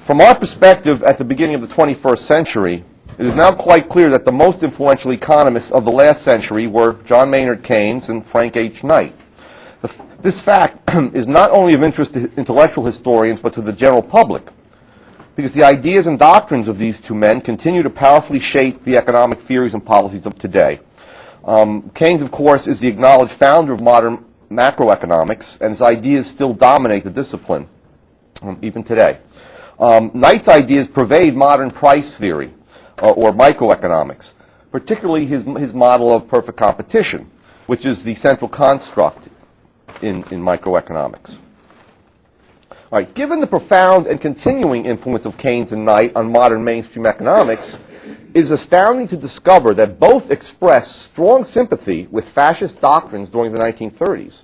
From our perspective at the beginning of the 21st century, it is now quite clear that the most influential economists of the last century were John Maynard Keynes and Frank H. Knight. This fact is not only of interest to intellectual historians, but to the general public, because the ideas and doctrines of these two men continue to powerfully shape the economic theories and policies of today. Keynes, of course, is the acknowledged founder of modern macroeconomics, and his ideas still dominate the discipline, even today. Knight's ideas pervade modern price theory, or microeconomics, particularly his model of perfect competition, which is the central construct in microeconomics. All right, given the profound and continuing influence of Keynes and Knight on modern mainstream economics, it is astounding to discover that both expressed strong sympathy with fascist doctrines during the 1930s.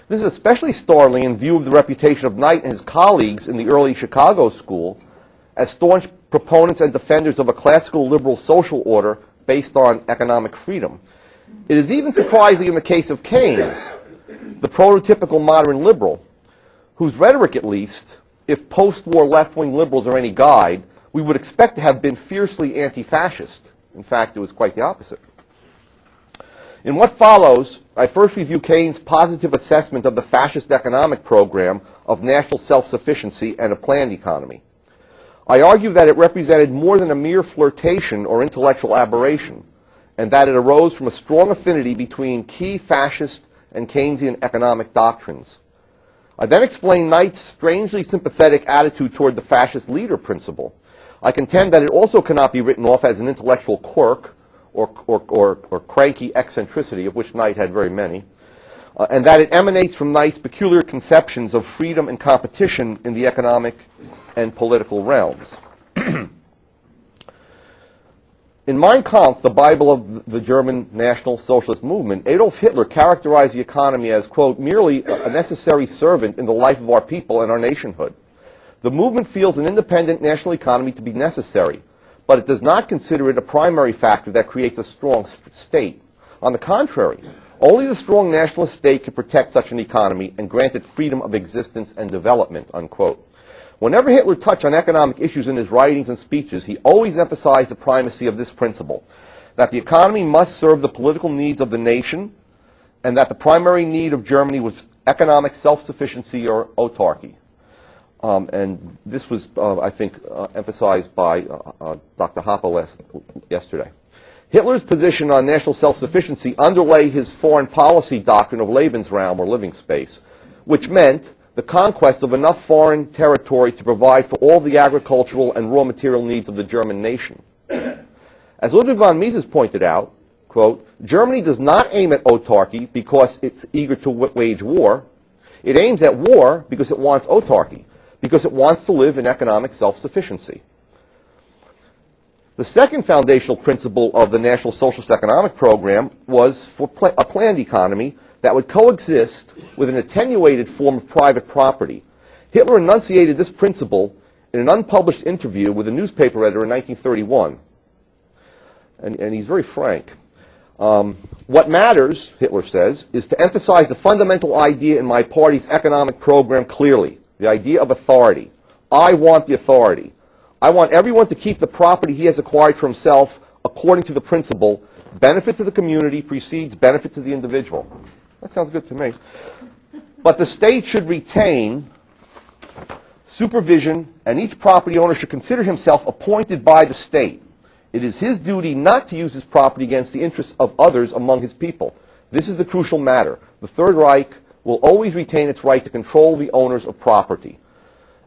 This is especially startling in view of the reputation of Knight and his colleagues in the early Chicago school as staunch proponents and defenders of a classical liberal social order based on economic freedom. It is even surprising in the case of Keynes, the prototypical modern liberal, whose rhetoric, at least, if post-war left-wing liberals are any guide, we would expect to have been fiercely anti-fascist. In fact, it was quite the opposite. In what follows, I first review Keynes' positive assessment of the fascist economic program of national self-sufficiency and a planned economy. I argue that it represented more than a mere flirtation or intellectual aberration, and that it arose from a strong affinity between key fascist and Keynesian economic doctrines. I then explain Knight's strangely sympathetic attitude toward the fascist leader principle. I contend that it also cannot be written off as an intellectual quirk or cranky eccentricity, of which Knight had very many, and that it emanates from Knight's peculiar conceptions of freedom and competition in the economic and political realms. In Mein Kampf, the Bible of the German National Socialist movement, Adolf Hitler characterized the economy as, quote, merely a necessary servant in the life of our people and our nationhood. The movement feels an independent national economy to be necessary, but it does not consider it a primary factor that creates a strong state. On the contrary, only the strong nationalist state can protect such an economy and grant it freedom of existence and development, unquote. Whenever Hitler touched on economic issues in his writings and speeches, he always emphasized the primacy of this principle, that the economy must serve the political needs of the nation, and that the primary need of Germany was economic self-sufficiency or autarky. And this was, I think, emphasized by Dr. Hoppe yesterday. Hitler's position on national self-sufficiency underlay his foreign policy doctrine of Lebensraum, or living space, which meant the conquest of enough foreign territory to provide for all the agricultural and raw material needs of the German nation. As Ludwig von Mises pointed out, quote, Germany does not aim at autarky because it's eager to wage war. It aims at war because it wants autarky, because it wants to live in economic self-sufficiency. The second foundational principle of the National Socialist Economic Program was for a planned economy that would coexist with an attenuated form of private property. Hitler enunciated this principle in an unpublished interview with a newspaper editor in 1931. And he's very frank. What matters, Hitler says, is to emphasize the fundamental idea in my party's economic program clearly, the idea of authority. I want the authority. I want everyone to keep the property he has acquired for himself according to the principle, benefit to the community precedes benefit to the individual. That sounds good to me. But the state should retain supervision, and each property owner should consider himself appointed by the state. It is his duty not to use his property against the interests of others among his people. This is the crucial matter. The Third Reich will always retain its right to control the owners of property.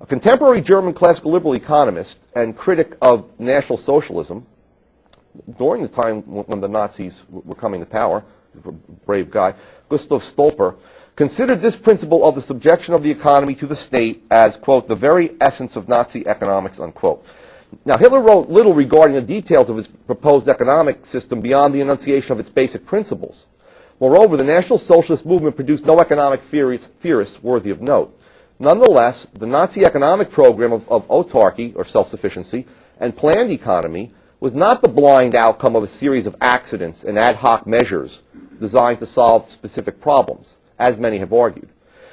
A contemporary German classical liberal economist and critic of National Socialism, during the time when the Nazis were coming to power, a brave guy, Gustav Stolper, considered this principle of the subjection of the economy to the state as, quote, the very essence of Nazi economics, unquote. Now, Hitler wrote little regarding the details of his proposed economic system beyond the enunciation of its basic principles. Moreover, the National Socialist movement produced no economic theorists worthy of note. Nonetheless, the Nazi economic program of autarky, or self-sufficiency, and planned economy was not the blind outcome of a series of accidents and ad hoc measures designed to solve specific problems, as many have argued.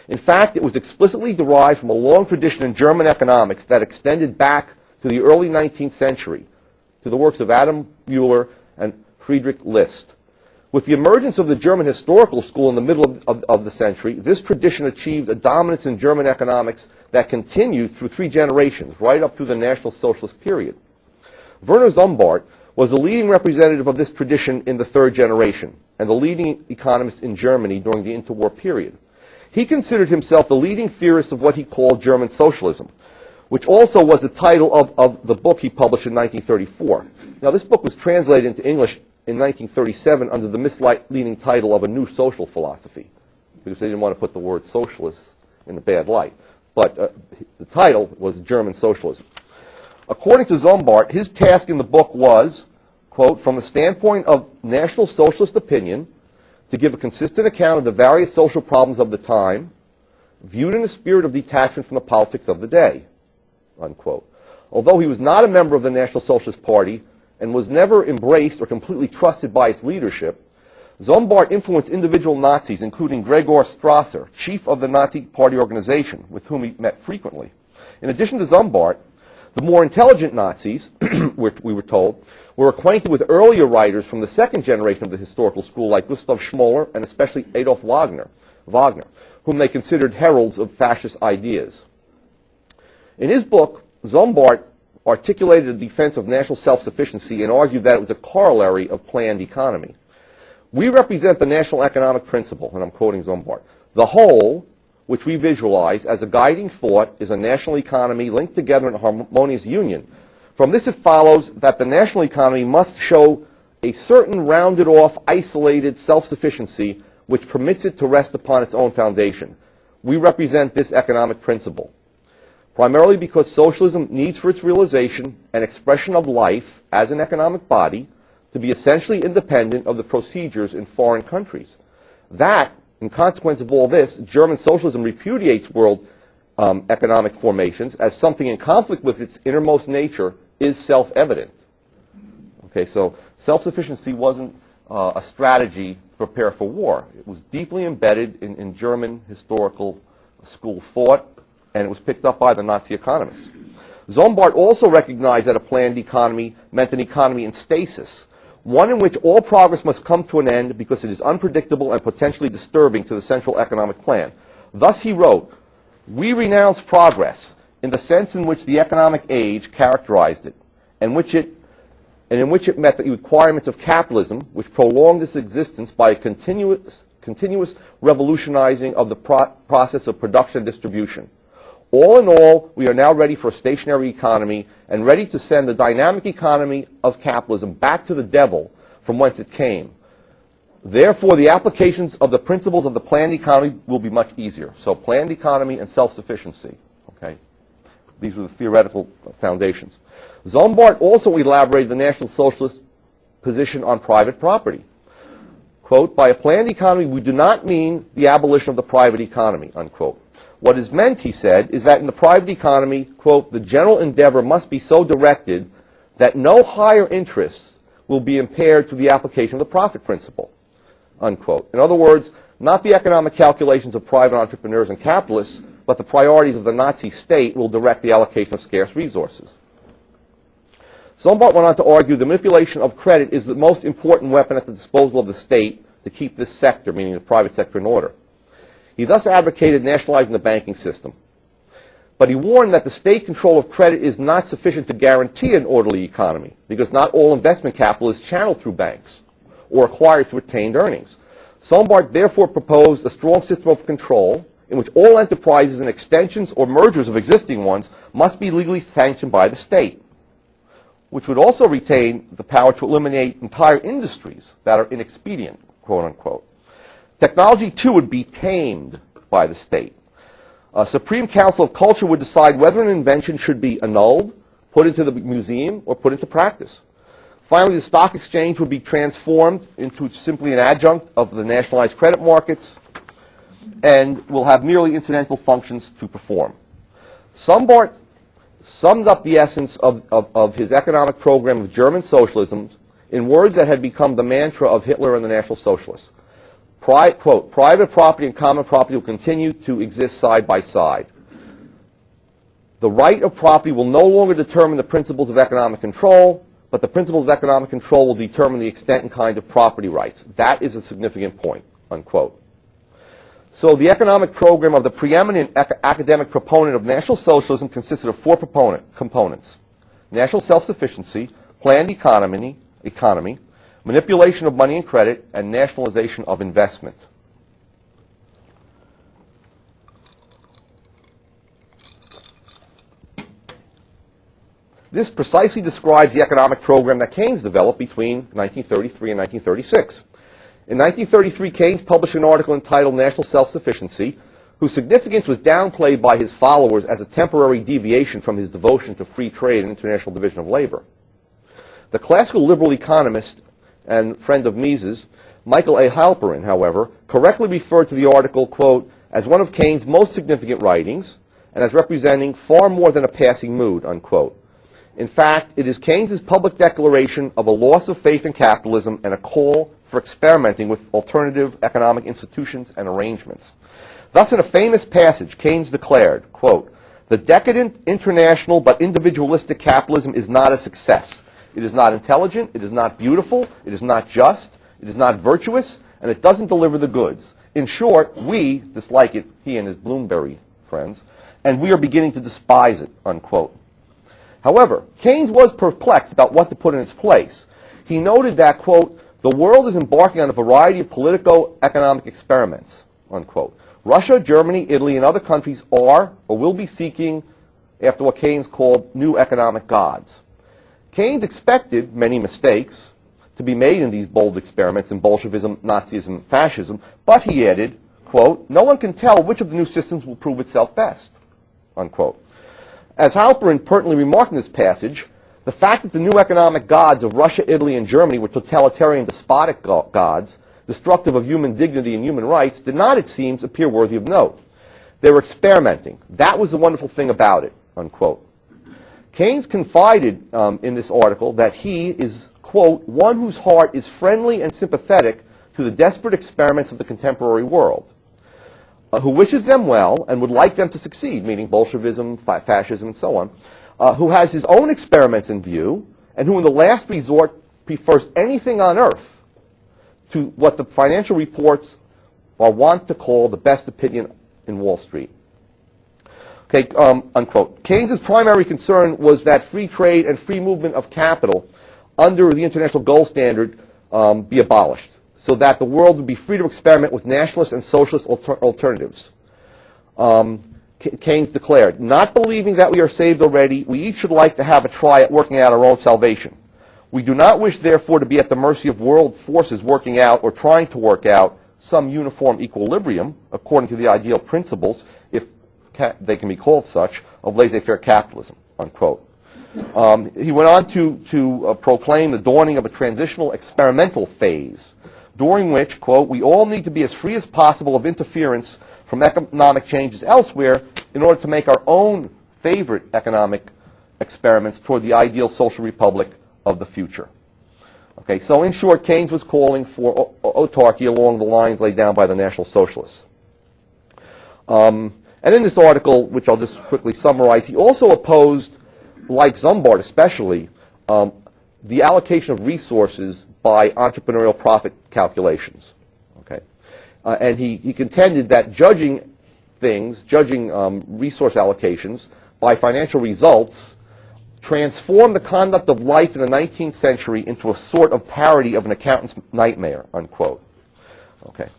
In fact, it was explicitly derived from a long tradition in German economics that extended back to the early 19th century, to the works of Adam Mueller and Friedrich List. With the emergence of the German historical school in the middle of the century, this tradition achieved a dominance in German economics that continued through 3 generations, right up through the National Socialist period. Werner Sombart was the leading representative of this tradition in the 3rd generation, and the leading economist in Germany during the interwar period. He considered himself the leading theorist of what he called German socialism, which also was the title of the book he published in 1934. Now, this book was translated into English in 1937 under the misleading title of A New Social Philosophy, because they didn't want to put the word socialist in a bad light. But the title was German Socialism. According to Sombart, his task in the book was, quote, from the standpoint of National Socialist opinion, to give a consistent account of the various social problems of the time, viewed in a spirit of detachment from the politics of the day, unquote. Although he was not a member of the National Socialist Party and was never embraced or completely trusted by its leadership, Sombart influenced individual Nazis, including Gregor Strasser, chief of the Nazi Party organization, with whom he met frequently. In addition to Sombart, the more intelligent Nazis, we were told, were acquainted with earlier writers from the 2nd generation of the historical school, like Gustav Schmoller and especially Adolf Wagner, whom they considered heralds of fascist ideas. In his book, Sombart articulated a defense of national self-sufficiency and argued that it was a corollary of planned economy. We represent the national economic principle, and I'm quoting Sombart. The whole, which we visualize as a guiding thought, is a national economy linked together in a harmonious union. From this it follows that the national economy must show a certain rounded off, isolated self-sufficiency which permits it to rest upon its own foundation. We represent this economic principle, primarily because socialism needs for its realization an expression of life as an economic body to be essentially independent of the procedures in foreign countries. That, in consequence of all this, German socialism repudiates world economic formations as something in conflict with its innermost nature is self-evident. Okay, so self-sufficiency wasn't a strategy to prepare for war. It was deeply embedded in German historical school thought, and it was picked up by the Nazi economists. Sombart also recognized that a planned economy meant an economy in stasis, one in which all progress must come to an end because it is unpredictable and potentially disturbing to the central economic plan. Thus he wrote, "We renounce progress in the sense in which the economic age characterized it, and in which it met the requirements of capitalism, which prolonged its existence by a continuous revolutionizing of the process of production and distribution. All in all, we are now ready for a stationary economy and ready to send the dynamic economy of capitalism back to the devil from whence it came. Therefore, the applications of the principles of the planned economy will be much easier." So planned economy and self-sufficiency. Okay? These were the theoretical foundations. Sombart also elaborated the National Socialist position on private property. Quote, "By a planned economy, we do not mean the abolition of the private economy," unquote. What is meant, he said, is that in the private economy, quote, "the general endeavor must be so directed that no higher interests will be impaired to the application of the profit principle," unquote. In other words, not the economic calculations of private entrepreneurs and capitalists, but the priorities of the Nazi state will direct the allocation of scarce resources. Sombart went on to argue the manipulation of credit is the most important weapon at the disposal of the state to keep this sector, meaning the private sector, in order. He thus advocated nationalizing the banking system. But he warned that the state control of credit is not sufficient to guarantee an orderly economy, because not all investment capital is channeled through banks or acquired through retained earnings. Sombart therefore proposed a strong system of control in which all enterprises and extensions or mergers of existing ones must be legally sanctioned by the state, which would also retain the power to eliminate entire industries that are inexpedient, quote unquote. Technology, too, would be tamed by the state. A Supreme Council of Culture would decide whether an invention should be annulled, put into the museum, or put into practice. Finally, the stock exchange would be transformed into simply an adjunct of the nationalized credit markets and will have merely incidental functions to perform. Sombart summed up the essence of his economic program of German socialism in words that had become the mantra of Hitler and the National Socialists. quote, private property and common property will continue to exist side by side. The right of property will no longer determine the principles of economic control, but the principles of economic control will determine the extent and kind of property rights. That is a significant point, unquote. So the economic program of the preeminent academic proponent of National Socialism consisted of four components: national self-sufficiency, planned economy, manipulation of money and credit, and nationalization of investment. This precisely describes the economic program that Keynes developed between 1933 and 1936. In 1933, Keynes published an article entitled National Self-Sufficiency, whose significance was downplayed by his followers as a temporary deviation from his devotion to free trade and international division of labor. The classical liberal economist and friend of Mises, Michael A. Halperin, however, correctly referred to the article, quote, as one of Keynes' most significant writings and as representing far more than a passing mood, unquote. In fact, it is Keynes' public declaration of a loss of faith in capitalism and a call for experimenting with alternative economic institutions and arrangements. Thus, in a famous passage, Keynes declared, quote, the decadent, international, but individualistic capitalism is not a success. It is not intelligent, it is not beautiful, it is not just, it is not virtuous, and it doesn't deliver the goods. In short, we dislike it, he and his Bloomsbury friends, and we are beginning to despise it, unquote. However, Keynes was perplexed about what to put in its place. He noted that, quote, the world is embarking on a variety of politico-economic experiments, unquote. Russia, Germany, Italy, and other countries are or will be seeking after what Keynes called new economic gods. Keynes expected many mistakes to be made in these bold experiments in Bolshevism, Nazism, Fascism, but he added, quote, no one can tell which of the new systems will prove itself best, unquote. As Halperin pertinently remarked in this passage, the fact that the new economic gods of Russia, Italy, and Germany were totalitarian despotic gods, destructive of human dignity and human rights, did not, it seems, appear worthy of note. They were experimenting. That was the wonderful thing about it, unquote. Keynes confided in this article that he is, quote, one whose heart is friendly and sympathetic to the desperate experiments of the contemporary world, who wishes them well and would like them to succeed, meaning Bolshevism, fascism, and so on, who has his own experiments in view, and who in the last resort prefers anything on earth to what the financial reports are wont to call the best opinion in Wall Street. Okay, unquote. Keynes' primary concern was that free trade and free movement of capital under the international gold standard be abolished, so that the world would be free to experiment with nationalist and socialist alternatives. Keynes declared, not believing that we are saved already, we each should like to have a try at working out our own salvation. We do not wish, therefore, to be at the mercy of world forces working out or trying to work out some uniform equilibrium, according to the ideal principles, if they can be called such, of laissez-faire capitalism, unquote. He went on to proclaim the dawning of a transitional experimental phase, during which, quote, we all need to be as free as possible of interference from economic changes elsewhere in order to make our own favorite economic experiments toward the ideal social republic of the future. Okay, so in short, Keynes was calling for autarky along the lines laid down by the National Socialists. And in this article, which I'll just quickly summarize, he also opposed, like Zumbardt especially, the allocation of resources by entrepreneurial profit calculations. Okay, and he contended that judging resource allocations by financial results transformed the conduct of life in the 19th century into a sort of parody of an accountant's nightmare, unquote. Okay.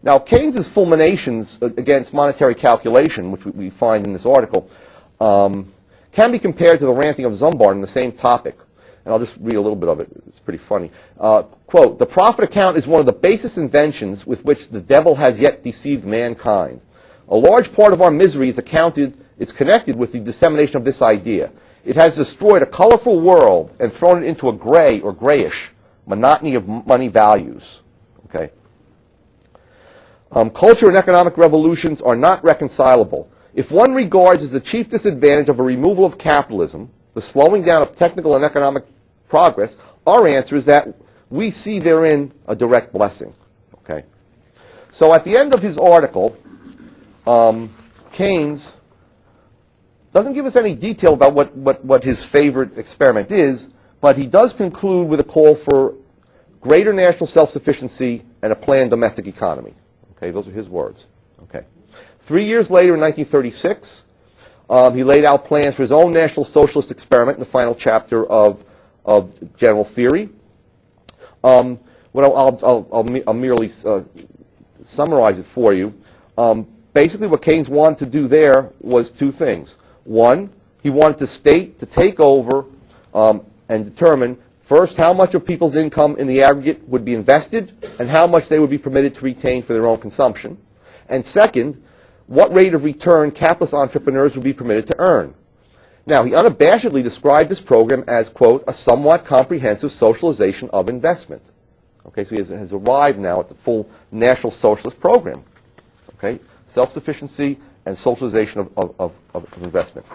Now, Keynes' fulminations against monetary calculation, which we find in this article, can be compared to the ranting of Zumbardt on the same topic. And I'll just read a little bit of it. It's pretty funny. Quote, the profit account is one of the basest inventions with which the devil has yet deceived mankind. A large part of our misery is connected with the dissemination of this idea. It has destroyed a colorful world and thrown it into a gray or grayish monotony of money values. Okay. Culture and economic revolutions are not reconcilable. If one regards as the chief disadvantage of a removal of capitalism the slowing down of technical and economic progress, our answer is that we see therein a direct blessing. Okay? So at the end of his article, Keynes doesn't give us any detail about what his favorite experiment is, but he does conclude with a call for greater national self-sufficiency and a planned domestic economy. Okay, those are his words. Okay. 3 years later, in 1936, he laid out plans for his own National Socialist experiment in the final chapter of General Theory. I'll merely summarize it for you. Basically, what Keynes wanted to do there was two things. One, he wanted the state to take over and determine, first, how much of people's income in the aggregate would be invested and how much they would be permitted to retain for their own consumption. And second, what rate of return capitalist entrepreneurs would be permitted to earn. Now, he unabashedly described this program as, quote, a somewhat comprehensive socialization of investment. Okay, so he has arrived now at the full National Socialist program. Okay, self-sufficiency and socialization of investment.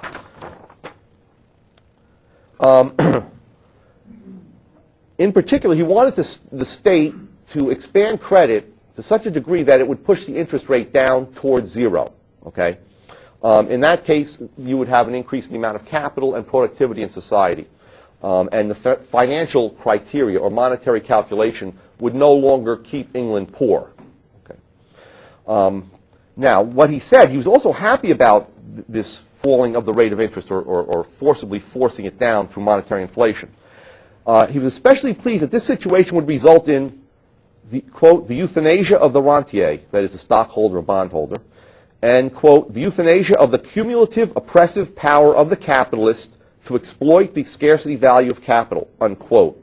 In particular, he wanted the state to expand credit to such a degree that it would push the interest rate down towards zero. Okay? In that case, you would have an increase in the amount of capital and productivity in society. And the financial criteria or monetary calculation would no longer keep England poor. Okay. Now, what he said, he was also happy about this falling of the rate of interest or forcibly forcing it down through monetary inflation. He was especially pleased that this situation would result in the, quote, the euthanasia of the rentier, that is the stockholder or bondholder, and, quote, the euthanasia of the cumulative oppressive power of the capitalist to exploit the scarcity value of capital, unquote.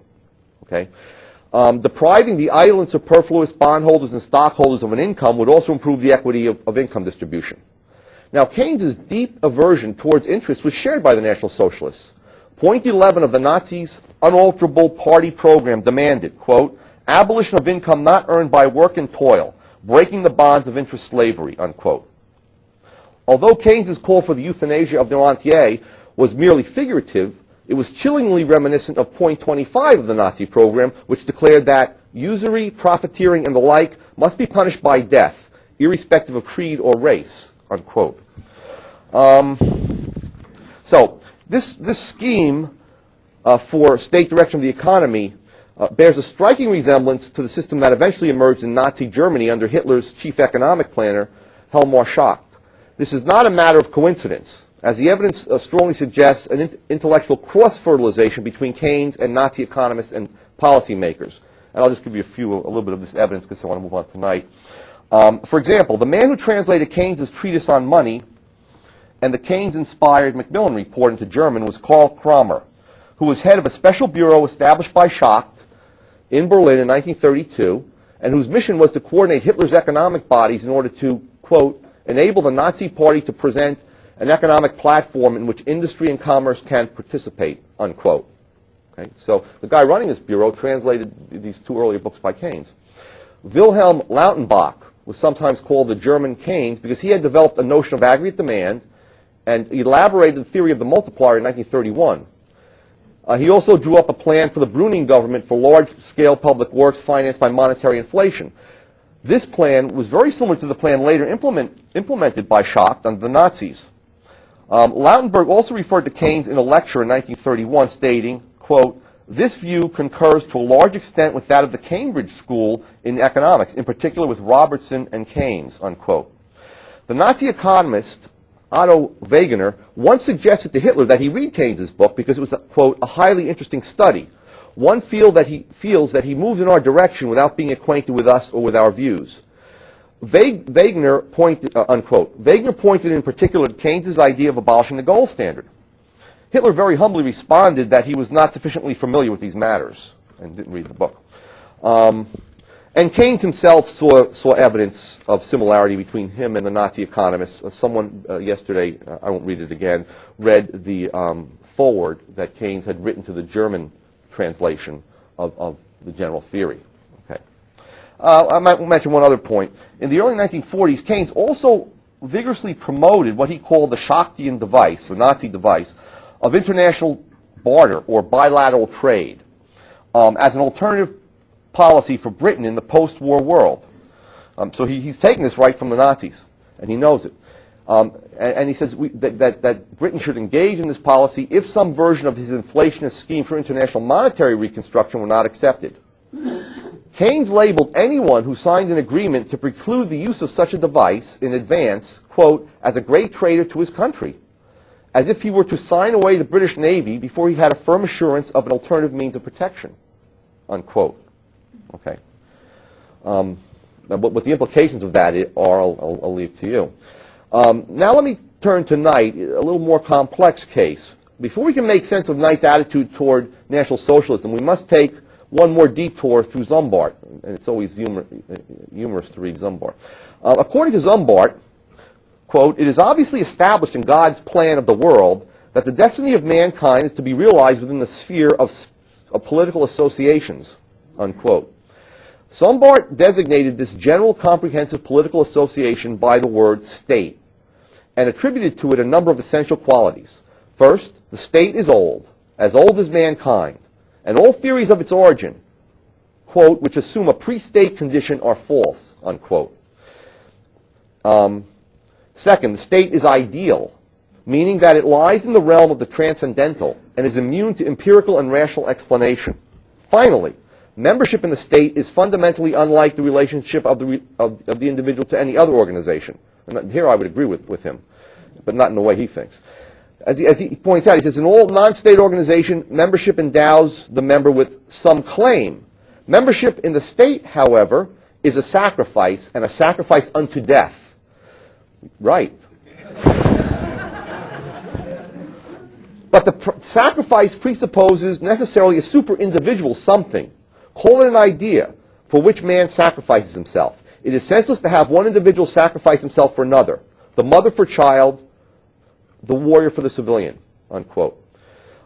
Okay? Depriving the idle and superfluous bondholders and stockholders of an income would also improve the equity of income distribution. Now, Keynes's deep aversion towards interest was shared by the National Socialists. Point 11 of the Nazis' unalterable party program demanded, quote, abolition of income not earned by work and toil, breaking the bonds of interest slavery, unquote. Although Keynes's call for the euthanasia of the rentier was merely figurative, it was chillingly reminiscent of point 25 of the Nazi program, which declared that usury, profiteering, and the like must be punished by death, irrespective of creed or race, unquote. So this scheme for state direction of the economy bears a striking resemblance to the system that eventually emerged in Nazi Germany under Hitler's chief economic planner, Helmut Schacht. This is not a matter of coincidence, as the evidence strongly suggests an intellectual cross-fertilization between Keynes and Nazi economists and policymakers. And I'll just give you a little bit of this evidence because I want to move on tonight. For example, the man who translated Keynes's treatise on money and the Keynes-inspired Macmillan report into German was Karl Kramer, who was head of a special bureau established by Schacht in Berlin in 1932, and whose mission was to coordinate Hitler's economic bodies in order to, quote, enable the Nazi Party to present an economic platform in which industry and commerce can participate, unquote. Okay? So the guy running this bureau translated these two earlier books by Keynes. Wilhelm Lautenbach was sometimes called the German Keynes because he had developed a notion of aggregate demand and elaborated the theory of the multiplier in 1931. He also drew up a plan for the Brüning government for large-scale public works financed by monetary inflation. This plan was very similar to the plan later implemented by Schacht under the Nazis. Lautenberg also referred to Keynes in a lecture in 1931 stating, quote, this view concurs to a large extent with that of the Cambridge School in economics, in particular with Robertson and Keynes, unquote. The Nazi economist Otto Wegener once suggested to Hitler that he read Keynes's book because it was, quote, a highly interesting study. One feels that he moves in our direction without being acquainted with us or with our views. Wegener pointed, unquote. Wegener pointed in particular to Keynes's idea of abolishing the gold standard. Hitler very humbly responded that he was not sufficiently familiar with these matters and didn't read the book. And Keynes himself saw evidence of similarity between him and the Nazi economists. Someone yesterday, I won't read it again, read the foreword that Keynes had written to the German translation of the general theory. Okay. I might mention one other point. In the early 1940s, Keynes also vigorously promoted what he called the Schachtian device, the Nazi device, of international barter or bilateral trade as an alternative policy for Britain in the post-war world. So he's taking this right from the Nazis, and he knows it. And he says that Britain should engage in this policy if some version of his inflationist scheme for international monetary reconstruction were not accepted. Keynes labeled anyone who signed an agreement to preclude the use of such a device in advance, quote, as a great traitor to his country, as if he were to sign away the British Navy before he had a firm assurance of an alternative means of protection, unquote. Okay. What the implications of that are, I'll leave to you. Now let me turn to Knight, a little more complex case. Before we can make sense of Knight's attitude toward National Socialism, we must take one more detour through Zumbart, and it's always humorous to read Zumbart. According to Zumbart, quote, it is obviously established in God's plan of the world that the destiny of mankind is to be realized within the sphere of political associations, unquote. Zumbart designated this general comprehensive political association by the word state and attributed to it a number of essential qualities. First, the state is old as mankind, and all theories of its origin, quote, which assume a pre-state condition are false, unquote. Second, the state is ideal, meaning that it lies in the realm of the transcendental and is immune to empirical and rational explanation. Finally, membership in the state is fundamentally unlike the relationship of the individual to any other organization. And here I would agree with him, but not in the way he thinks. As he points out, he says, in all non-state organization, membership endows the member with some claim. Membership in the state, however, is a sacrifice, and a sacrifice unto death. Right. But the sacrifice presupposes necessarily a super-individual something. Call it an idea for which man sacrifices himself. It is senseless to have one individual sacrifice himself for another, the mother for child, the warrior for the civilian, unquote.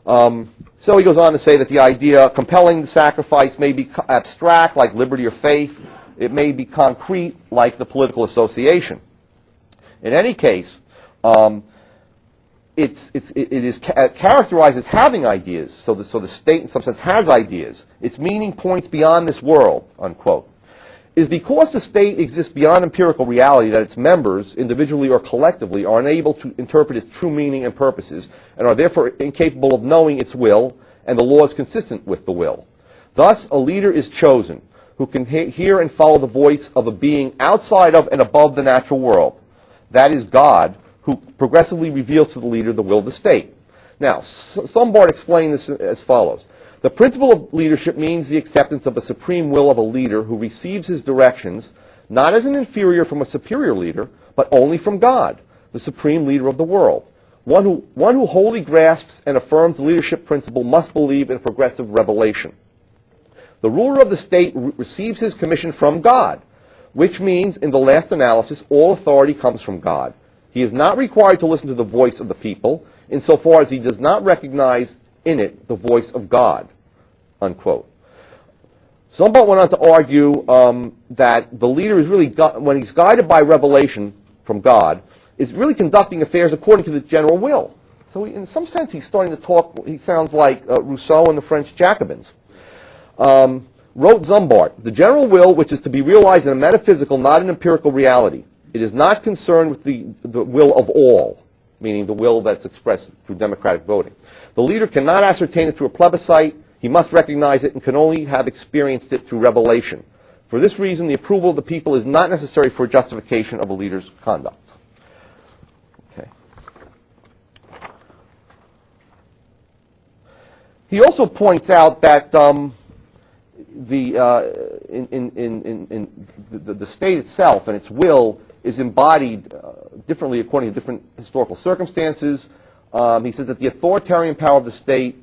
So he goes on to say that the idea compelling the sacrifice may be abstract, like liberty or faith. It may be concrete, like the political association. In any case, it is characterized as having ideas. So the state, in some sense, has ideas. Its meaning points beyond this world, unquote. It is because the state exists beyond empirical reality that its members, individually or collectively, are unable to interpret its true meaning and purposes, and are therefore incapable of knowing its will and the laws consistent with the will. Thus, a leader is chosen who can hear and follow the voice of a being outside of and above the natural world. That is God, who progressively reveals to the leader the will of the state. Now, Zumbart explained this as follows. The principle of leadership means the acceptance of a supreme will of a leader who receives his directions not as an inferior from a superior leader, but only from God, the supreme leader of the world. One who wholly grasps and affirms the leadership principle must believe in a progressive revelation. The ruler of the state receives his commission from God, which means, in the last analysis, all authority comes from God. He is not required to listen to the voice of the people, insofar as he does not recognize in it the voice of God, unquote. Zumbart went on to argue that the leader is really, when he's guided by revelation from God, is really conducting affairs according to the general will. So in some sense, he's starting to talk, he sounds like Rousseau and the French Jacobins. Wrote Zumbart, the general will, which is to be realized in a metaphysical, not an empirical reality. It is not concerned with the will of all, meaning the will that's expressed through democratic voting. The leader cannot ascertain it through a plebiscite. He must recognize it and can only have experienced it through revelation. For this reason, the approval of the people is not necessary for justification of a leader's conduct. Okay. He also points out that the state itself and its will is embodied differently according to different historical circumstances. He says that the authoritarian power of the state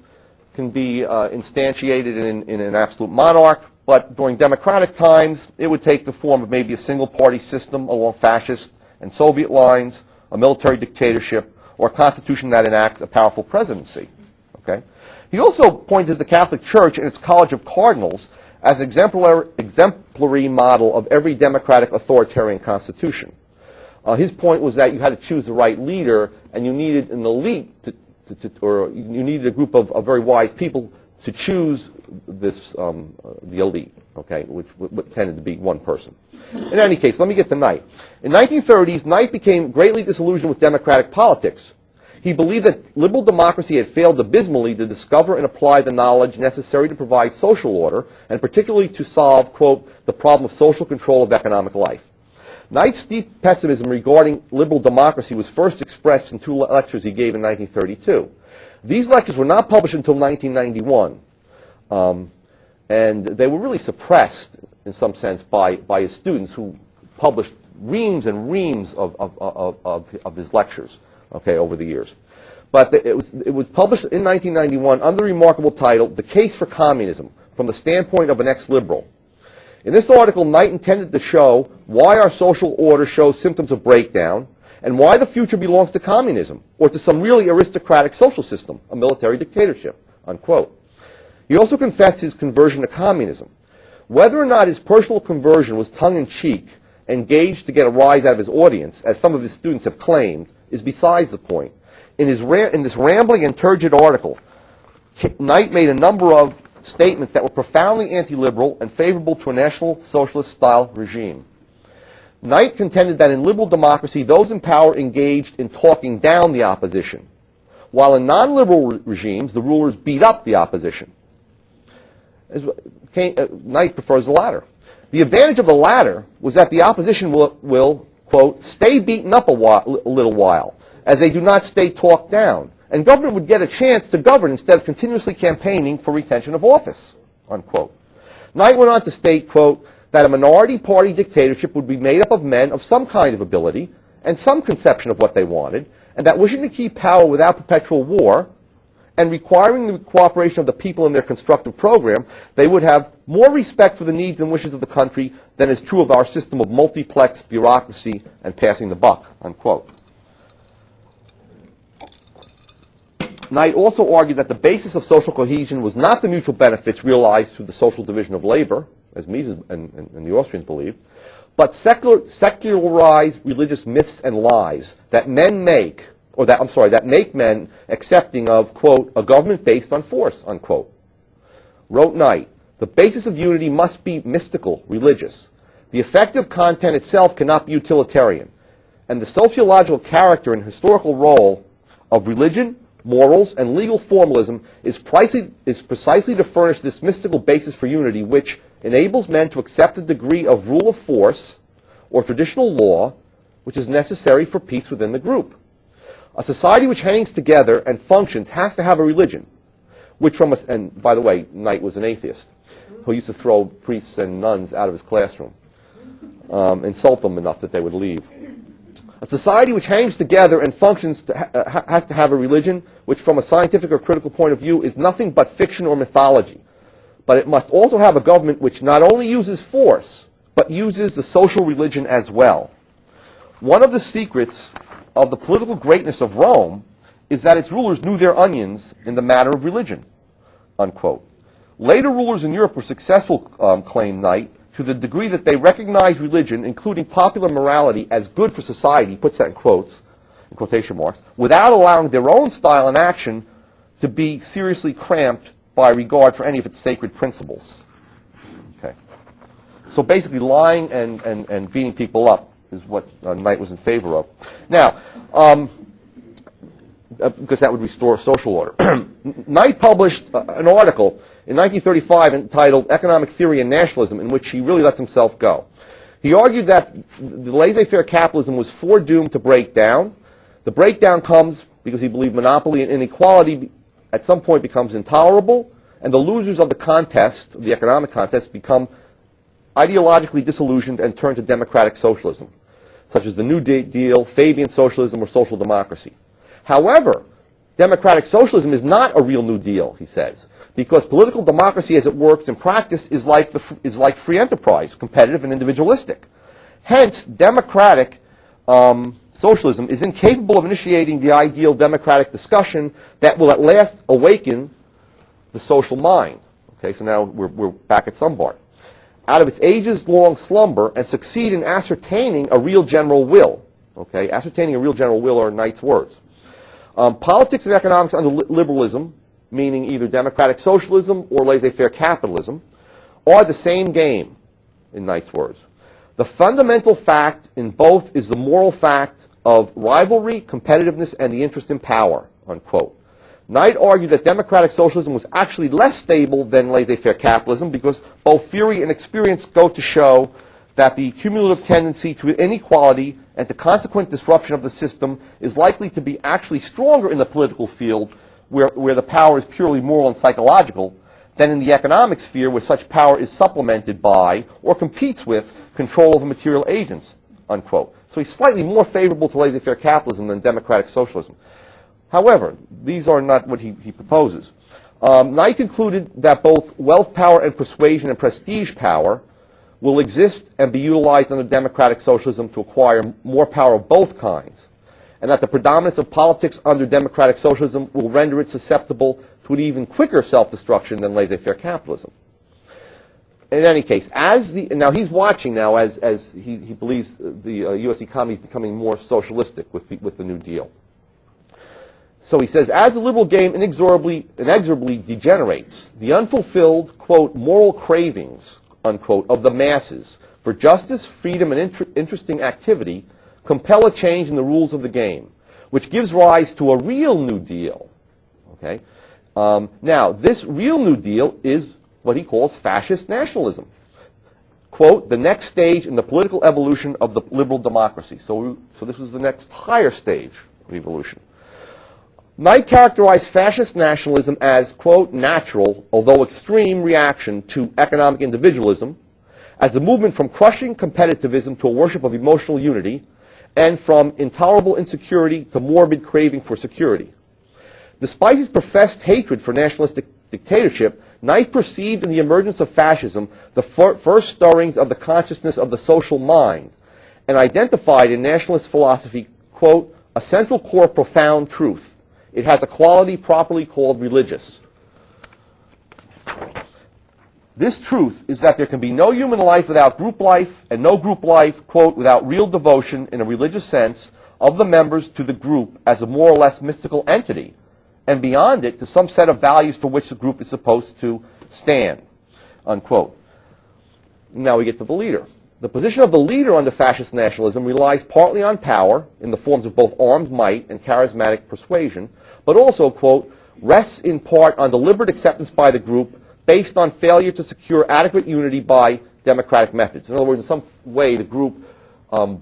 can be instantiated in an absolute monarch, but during democratic times, it would take the form of maybe a single-party system along fascist and Soviet lines, a military dictatorship, or a constitution that enacts a powerful presidency. Okay? He also pointed to the Catholic Church and its College of Cardinals as an exemplary model of every democratic authoritarian constitution. His point was that you had to choose the right leader, and you needed an elite, or you needed a group of very wise people to choose this, the elite. okay, which tended to be one person. In any case, let me get to Knight. In 1930s, Knight became greatly disillusioned with democratic politics. He believed that liberal democracy had failed abysmally to discover and apply the knowledge necessary to provide social order, and particularly to solve, quote, the problem of social control of economic life. Knight's deep pessimism regarding liberal democracy was first expressed in two lectures he gave in 1932. These lectures were not published until 1991, and they were really suppressed, in some sense, by his students, who published reams and reams of his lectures, okay, over the years. But it was published in 1991 under the remarkable title, "The Case for Communism, from the Standpoint of an Ex-Liberal." In this article, Knight intended to show why our social order shows symptoms of breakdown, and why the future belongs to communism, or to some really aristocratic social system, a military dictatorship, unquote. He also confessed his conversion to communism. Whether or not his personal conversion was tongue-in-cheek, engaged to get a rise out of his audience, as some of his students have claimed, is besides the point. In this rambling and turgid article, Knight made a number of statements that were profoundly anti-liberal and favorable to a National Socialist-style regime. Knight contended that in liberal democracy, those in power engaged in talking down the opposition, while in non-liberal regimes, the rulers beat up the opposition. Knight prefers the latter. The advantage of the latter was that the opposition will quote, stay beaten up a little while, as they do not stay talked down, and government would get a chance to govern instead of continuously campaigning for retention of office, unquote. Knight went on to state, quote, that a minority party dictatorship would be made up of men of some kind of ability and some conception of what they wanted, and that wishing to keep power without perpetual war and requiring the cooperation of the people in their constructive program, they would have more respect for the needs and wishes of the country than is true of our system of multiplex bureaucracy and passing the buck, unquote. Knight also argued that the basis of social cohesion was not the mutual benefits realized through the social division of labor, as Mises and the Austrians believed, but secularized religious myths and lies that men make, or that make men accepting of, quote, a government based on force, unquote. Wrote Knight, the basis of unity must be mystical, religious. The effective content itself cannot be utilitarian, and the sociological character and historical role of religion, morals, and legal formalism is precisely to furnish this mystical basis for unity which enables men to accept the degree of rule of force or traditional law which is necessary for peace within the group. A society which hangs together and functions has to have a religion, which from us, and by the way, Knight was an atheist who used to throw priests and nuns out of his classroom, insult them enough that they would leave. A society which hangs together and functions has to have a religion which from a scientific or critical point of view is nothing but fiction or mythology. But it must also have a government which not only uses force, but uses the social religion as well. One of the secrets of the political greatness of Rome is that its rulers knew their onions in the matter of religion, unquote. Later rulers in Europe were successful, claimed Knight, to the degree that they recognized religion, including popular morality, as good for society, puts that in quotes, in quotation marks, without allowing their own style and action to be seriously cramped by regard for any of its sacred principles. Okay. So basically lying and beating people up is what Knight was in favor of. Now, because that would restore social order. Knight published an article in 1935 entitled Economic Theory and Nationalism, in which he really lets himself go. He argued that the laissez-faire capitalism was foredoomed to break down. The breakdown comes because he believed monopoly and inequality at some point becomes intolerable, and the losers of the contest, the economic contest, become ideologically disillusioned and turn to democratic socialism, such as the New Deal, Fabian socialism, or social democracy. However, democratic socialism is not a real New Deal, he says, because political democracy as it works in practice is like free enterprise, competitive and individualistic. Hence, democratic socialism is incapable of initiating the ideal democratic discussion that will at last awaken the social mind. Okay, so now we're back at Sombart. Out of its ages-long slumber and succeed in ascertaining a real general will. Okay, ascertaining a real general will are Knight's words. Politics and economics under liberalism, meaning either democratic socialism or laissez-faire capitalism, are the same game, in Knight's words. The fundamental fact in both is the moral fact of rivalry, competitiveness, and the interest in power, unquote. Knight argued that democratic socialism was actually less stable than laissez-faire capitalism because both theory and experience go to show that the cumulative tendency to inequality and to consequent disruption of the system is likely to be actually stronger in the political field where the power is purely moral and psychological than in the economic sphere where such power is supplemented by or competes with control over material agents, unquote. So he's slightly more favorable to laissez-faire capitalism than democratic socialism. However, these are not what he proposes. Knight concluded that both wealth power and persuasion and prestige power will exist and be utilized under democratic socialism to acquire more power of both kinds, and that the predominance of politics under democratic socialism will render it susceptible to an even quicker self-destruction than laissez-faire capitalism. In any case, now he's watching now as he believes the U.S. economy is becoming more socialistic with the New Deal. So he says, as the liberal game inexorably degenerates, the unfulfilled, quote, moral cravings, unquote, of the masses for justice, freedom, and interesting activity compel a change in the rules of the game, which gives rise to a real New Deal. Okay? Now, this real New Deal is what he calls fascist nationalism. Quote, the next stage in the political evolution of the liberal democracy. So this was the next higher stage of evolution. Knight characterized fascist nationalism as, quote, natural, although extreme reaction to economic individualism, as a movement from crushing competitivism to a worship of emotional unity, and from intolerable insecurity to morbid craving for security. Despite his professed hatred for nationalistic dictatorship, Knight perceived in the emergence of fascism the first stirrings of the consciousness of the social mind, and identified in nationalist philosophy, quote, a central core of profound truth. It has a quality properly called religious. This truth is that there can be no human life without group life, and no group life, quote, without real devotion in a religious sense of the members to the group as a more or less mystical entity, and beyond it to some set of values for which the group is supposed to stand, unquote. Now we get to the leader. The position of the leader under fascist nationalism relies partly on power in the forms of both armed might and charismatic persuasion, but also, quote, rests in part on deliberate acceptance by the group based on failure to secure adequate unity by democratic methods. In other words, in some way the group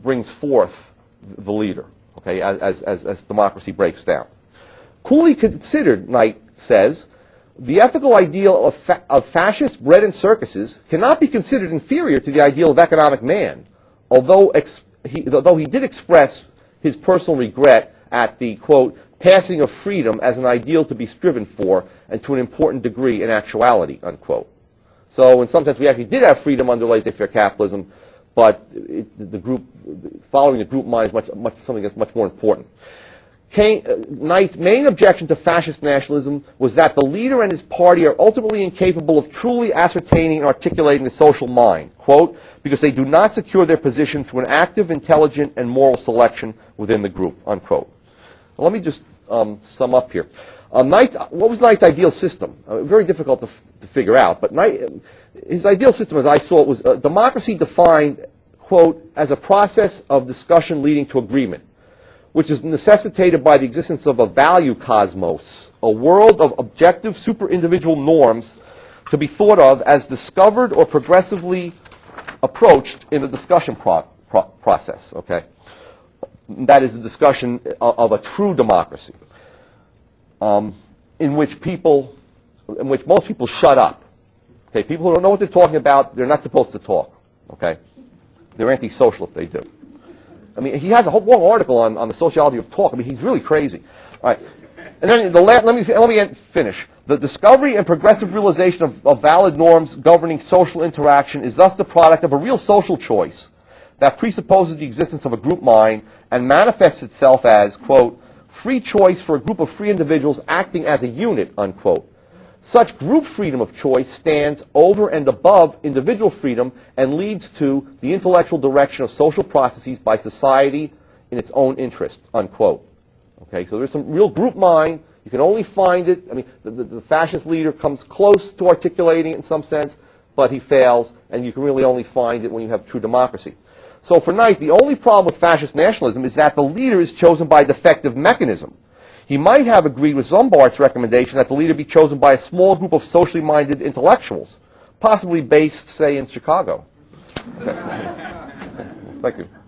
brings forth the leader, okay, as democracy breaks down. Coolly considered, Knight says, the ethical ideal of fascists bred in circuses cannot be considered inferior to the ideal of economic man, although he did express his personal regret at the, quote, passing of freedom as an ideal to be striven for and to an important degree in actuality, unquote. So in some sense we actually did have freedom under laissez-faire capitalism, but following the group mind is something that's much more important. Knight's main objection to fascist nationalism was that the leader and his party are ultimately incapable of truly ascertaining and articulating the social mind, quote, because they do not secure their position through an active, intelligent, and moral selection within the group, unquote. Now, let me just sum up here. What was Knight's ideal system? Very difficult to figure out, but his ideal system, as I saw it, was democracy defined, quote, as a process of discussion leading to agreement, which is necessitated by the existence of a value cosmos, a world of objective super-individual norms to be thought of as discovered or progressively approached in the discussion process, okay? That is the discussion of a true democracy, in which most people shut up. Okay, people who don't know what they're talking about, they're not supposed to talk, okay? They're antisocial if they do. I mean, he has a whole long article on the sociology of talk. I mean, he's really crazy. All right. And then let me finish. The discovery and progressive realization of valid norms governing social interaction is thus the product of a real social choice that presupposes the existence of a group mind and manifests itself as, quote, free choice for a group of free individuals acting as a unit, unquote. Such group freedom of choice stands over and above individual freedom and leads to the intellectual direction of social processes by society in its own interest, unquote. Okay, so there's some real group mind. You can only find it. I mean, the fascist leader comes close to articulating it in some sense, but he fails, and you can really only find it when you have true democracy. So for Knight, the only problem with fascist nationalism is that the leader is chosen by a defective mechanism. He might have agreed with Zumbart's recommendation that the leader be chosen by a small group of socially minded intellectuals, possibly based, say, in Chicago. Okay. Thank you.